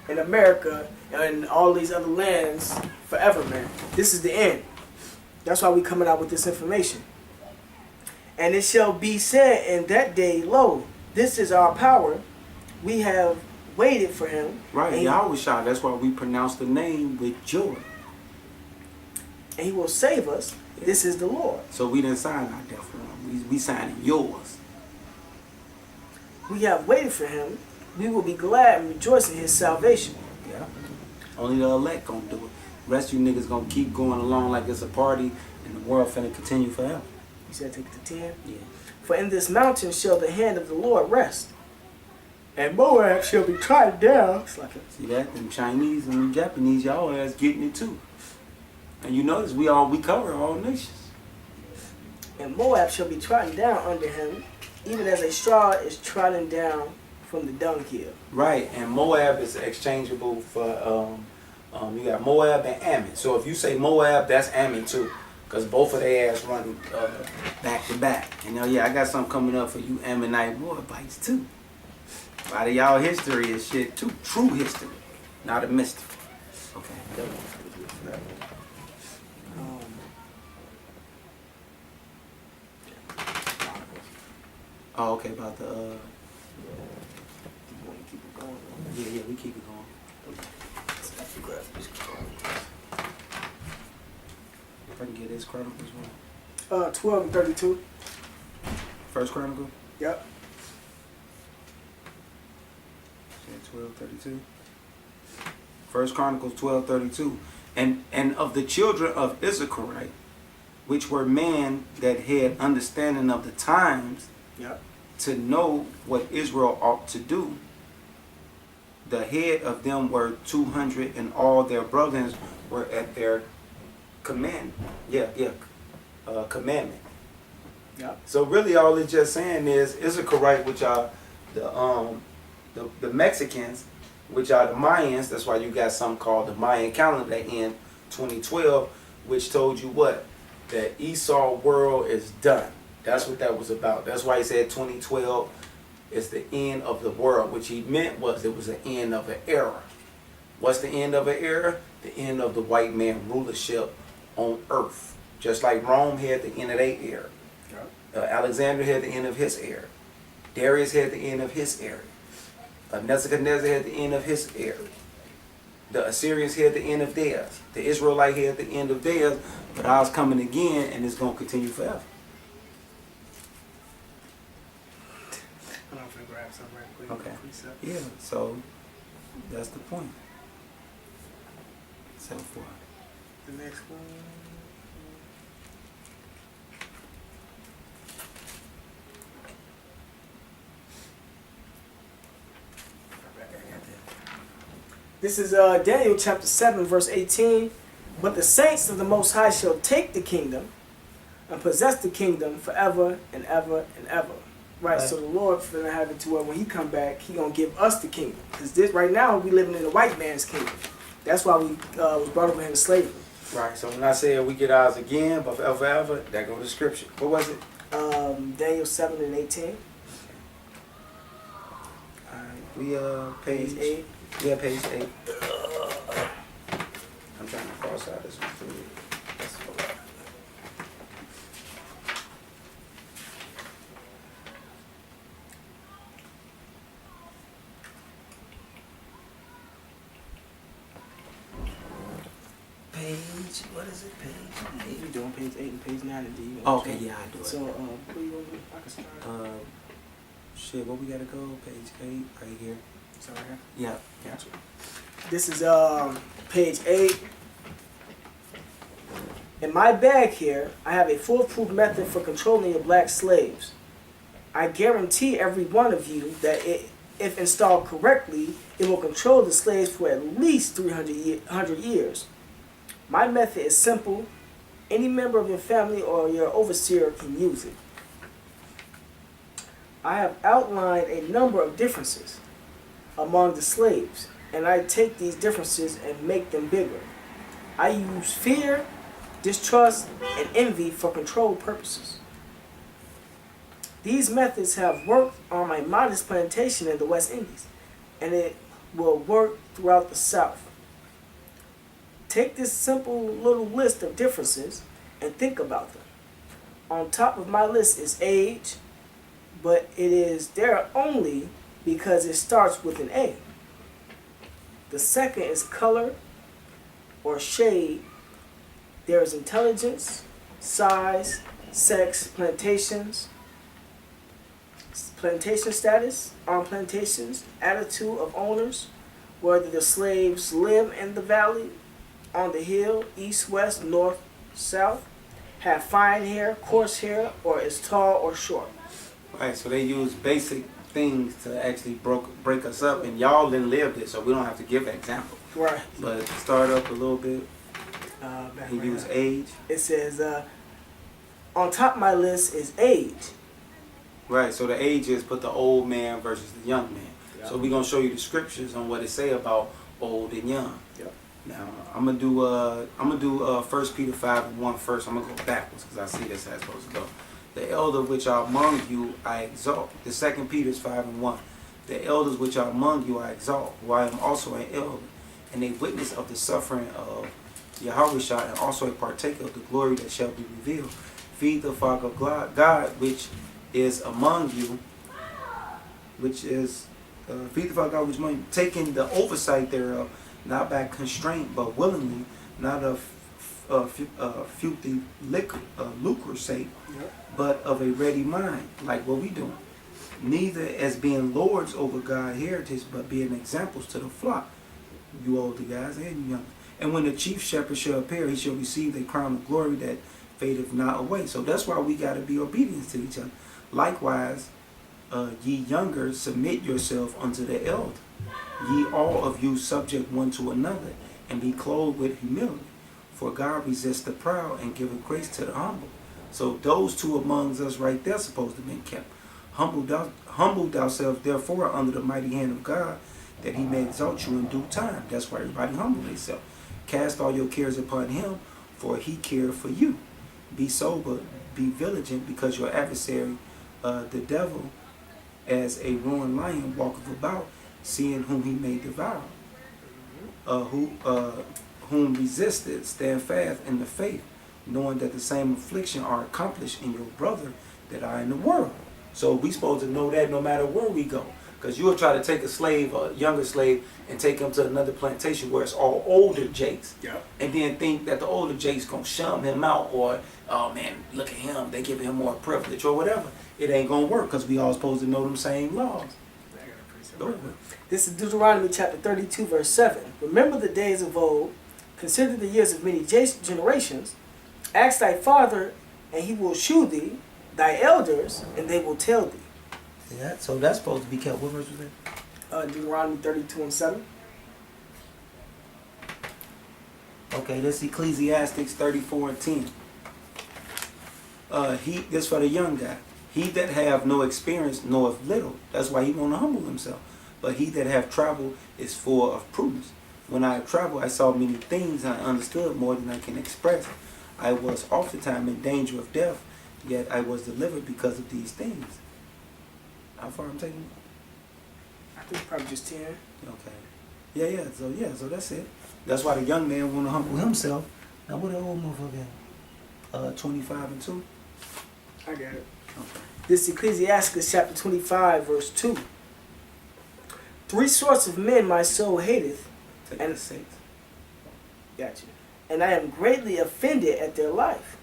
in America and all these other lands forever, man. This is the end. That's why we coming out with this information. And it shall be said in that day, lo, this is our power. We have waited for him. Right, Yahweh, that's why we pronounce the name with joy. And he will save us. Yeah. This is the Lord. So we didn't sign our death warrant. We signing yours. We have waited for him. We will be glad and rejoice in his salvation. Yeah. Only the elect gonna do it. Rest of you niggas gonna keep going along like it's a party and the world finna continue forever. You said take it to 10? Yeah. For in this mountain shall the hand of the Lord rest. And Moab shall be trodden down. See that? Them Chinese and them Japanese, y'all ass getting it too. And you notice we cover all nations. And Moab shall be trodden down under him, even as a straw is trodden down from the dunghill. Right, and Moab is exchangeable for you got Moab and Ammon. So if you say Moab, that's Ammon too, because both of their ass run back to back. And yeah, I got something coming up for you Ammonite Moabites too. A lot of y'all history is shit too, true history, not a mystery. Okay. Oh, okay, about the yeah, we keep it going. If I can get this Chronicles one. 12 and 32. First Chronicle? Yep. 12:32. First Chronicles 12:32. And of the children of Issachar, which were men that had understanding of the times, yep, to know what Israel ought to do, the head of them were 200, and all their brothers were at their command. Commandment. Yep. So really, all it's just saying is Issachar, which are the Mexicans, which are the Mayans. That's why you got something called the Mayan calendar in 2012, which told you what? That Esau world is done. That's what that was about. That's why he said 2012 is the end of the world, which he meant was it was the end of an era. What's the end of an era? The end of the white man rulership on earth. Just like Rome had the end of their era. Alexander had the end of his era. Darius had the end of his era. Nebuchadnezzar had the end of his era. The Assyrians had the end of theirs. The Israelites had the end of theirs. But ours coming again, and it's going to continue forever. I'm going to grab something right quick. Okay. Yeah, so that's the point. So far. The next one. This is Daniel chapter 7, verse 18. But the saints of the Most High shall take the kingdom and possess the kingdom forever and ever and ever. Right, so the Lord finna have it to where when he come back, he gonna give us the kingdom. Because this right now, we living in the white man's kingdom. That's why we was brought up into slavery. Right, so when I say we get ours again, but forever, that go to scripture. What was it? Daniel 7 and 18. Alright, we page 8. Yeah, page 8. I'm trying to cross out this one for you. Page, what is it? Page 8. You're doing page 8 and page 9 indeed. Okay, yeah, I do it. So, what are you going to do? I can start. Shit, where we gotta go? Page 8, right here. Is that right here? Yeah, gotcha. This is page 8. In my bag here, I have a foolproof method for controlling your black slaves. I guarantee every one of you that if installed correctly, it will control the slaves for at least 300 years. My method is simple. Any member of your family or your overseer can use it. I have outlined a number of differences among the slaves, and I take these differences and make them bigger. I use fear, distrust, and envy for control purposes. These methods have worked on my modest plantation in the West Indies, and it will work throughout the South. Take this simple little list of differences and think about them. On top of my list is age, but it is there only because it starts with an A. The second is color or shade. There is intelligence, size, sex, plantation status on plantations, attitude of owners, whether the slaves live in the valley, on the hill, east, west, north, south, have fine hair, coarse hair, or is tall or short. Right, so they use basic things to actually break us up, and y'all didn't live this, so we don't have to give an example. Right. But start up a little bit. He used age. It says, on top of my list is age. Right, so the age is put the old man versus the young man. Yep. So we're gonna show you the scriptures on what it say about old and young. Yep. Now I'm gonna do 1 Peter 5:1 first. I'm gonna go backwards because I see this how it's supposed to go. The elder which are among you I exalt. The 2 Peter 5:1. The elders which are among you I exalt, who I am also an elder, and a witness of the suffering of Yahushua, and also a partaker of the glory that shall be revealed. Feed the flock of God which is among you, feed the flock of God which is among you, taking the oversight thereof, not by constraint, but willingly, not of filthy lucre's sake, Yep. but of a ready mind, like what we doing. Neither as being lords over God's heritage, but being examples to the flock, you older guys and you young. And when the chief shepherd shall appear, he shall receive a crown of glory that fadeth not away. So that's why we got to be obedient to each other. Likewise, ye younger, submit yourself unto the elder. Ye all of you subject one to another, and be clothed with humility. For God resists the proud and giveth grace to the humble. So those two amongst us right there supposed to be kept. Humble thyself therefore under the mighty hand of God, that he may exalt you in due time. That's why everybody humble themselves. Cast all your cares upon him, for he cared for you. Be sober, be vigilant, because your adversary, the devil, as a roaring lion, walketh about, seeing whom he may devour. Whom resisted, stand fast in the faith, knowing that the same affliction are accomplished in your brother that are in the world. So we supposed to know that no matter where we go. Because you will try to take a slave, a younger slave, and take him to another plantation where it's all older jakes. Yep. And then think that the older jakes going to shun him out, or, oh man, look at him, they giving him more privilege or whatever. It ain't going to work because we all supposed to know them same laws. This is Deuteronomy chapter 32, verse 7. Remember the days of old, consider the years of many generations. Ask thy father, and he will shew thee, thy elders, and they will tell thee. Yeah, so that's supposed to be kept. What verse was that? Deuteronomy 32 and 7. Okay, this Ecclesiastes 34 and 10. This for the young guy. He that have no experience knoweth little. That's why he want to humble himself. But he that have traveled is full of prudence. When I have traveled, I saw many things, and I understood more than I can express. I was oftentimes in danger of death, yet I was delivered because of these things. How far I'm taking? I think probably just 10. Okay. So that's it. That's why the young man want to humble himself. Now what the old motherfucker 25 and 2? I got it. Okay. This Ecclesiastes chapter 25, verse 2. 3 sorts of men my soul hateth, and 6. Gotcha. And I am greatly offended at their life.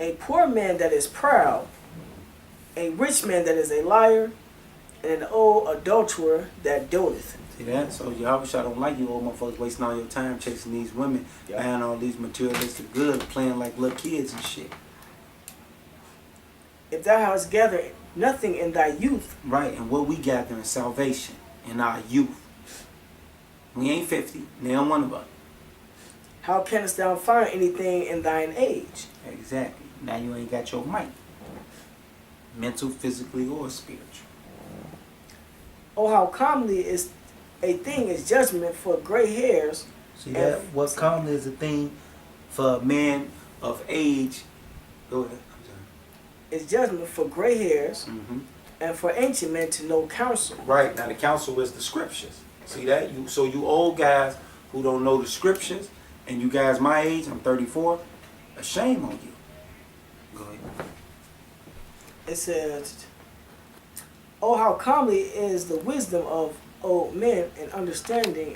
A poor man that is proud, a rich man that is a liar, and an old adulterer that doteth. See that? So Yahushua don't like you old motherfuckers wasting all your time chasing these women, buying all these materialistic goods, playing like little kids and shit. If thou hast gathered nothing in thy youth. Right, and what we gather in salvation in our youth. We ain't 50, now one of us. How canst thou find anything in thine age? Exactly. Now you ain't got your might. Mental, physically, or spiritual. Oh, how commonly is a thing is judgment for gray hairs. See that? What commonly is a thing for a man of age. Go ahead. I'm sorry. Is judgment for gray hairs, Mm-hmm. and for ancient men to know counsel. Right. Now the counsel is the scriptures. See that? You old guys who don't know the scriptures, and you guys my age, I'm 34, a shame on you. Go ahead. It says, "Oh, how comely is the wisdom of old men and understanding